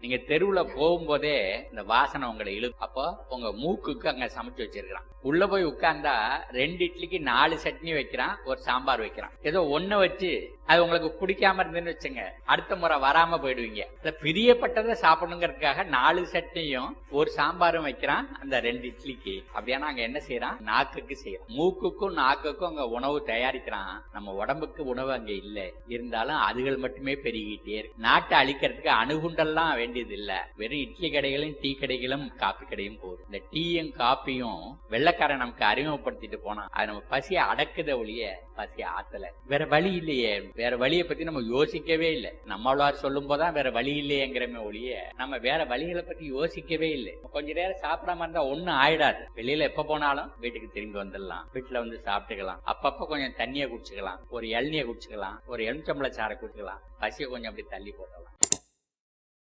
நீங்க தெருவுல போகும்போதே இந்த வாசனை உங்களை இழுக்கும். அப்போ உங்க மூக்குக்கு அங்க சமைச்சு வச்சிருக்கான். உள்ள போய் உட்கார்ந்தா 2 இட்லிக்கு 4 சட்னி வைக்கிறான், ஒரு சாம்பார் வைக்கிறான். ஏதோ ஒண்ணு வச்சு அது உங்களுக்கு பிடிக்காம இருந்துன்னு வச்சுங்க, அடுத்த முறை வராம போயிடுவீங்க. பிரியப்பட்டதை சாப்பிடணுங்கிறதுக்காக 4 சட்னியும் ஒரு சாம்பாரும் வைக்கிறான் அந்த 2 இட்லிக்கு. அப்படியானா அங்க என்ன செய்யறான்? நாக்குக்கு செய்யறான். மூக்குக்கும் நாக்குக்கும் அங்க உணவு தயாரிக்கிறான். நம்ம உடம்புக்கு உணவு அங்க இல்ல, இருந்தாலும் அதுகள் மட்டுமே பெருகிட்டே இருக்கு. நாட்டை அழிக்கிறதுக்கு அணுகுண்டெல்லாம் வேண்டியது இல்ல. வெறும் இட்லி கடைகளும் டீ கடைகளும் காப்பி கடையும் போதும். இந்த டீயும் காப்பியும் வெள்ளைக்காரன் நமக்கு அறிமுகப்படுத்திட்டு போனா அது நம்ம பசியை அடக்குத ஒழிய பசியை ஆத்தல. வேற வழி இல்லையே, வேற வழியை பத்தி நம்ம யோசிக்கவே இல்லை. நம்மளார் சொல்லும் போதான் வேற வழி இல்லையேங்கிறமே ஒழிய நம்ம வேற வழிகளை பத்தி யோசிக்கவே இல்லை. கொஞ்ச நேரம் சாப்பிடாம இருந்தா ஒண்ணும் ஆயிடாது. வெளியில எப்ப போனாலும் வீட்டுக்கு திரும்பி வந்துடலாம், வீட்டுல வந்து சாப்பிட்டுக்கலாம். அப்பப்ப கொஞ்சம் தண்ணியை குடிச்சுக்கலாம், ஒரு இளநியை குடிச்சுக்கலாம், ஒரு எலுமிச்சம்பழ சாறை குடிச்சுக்கலாம். பசியை கொஞ்சம் அப்படி தள்ளி போடலாம்.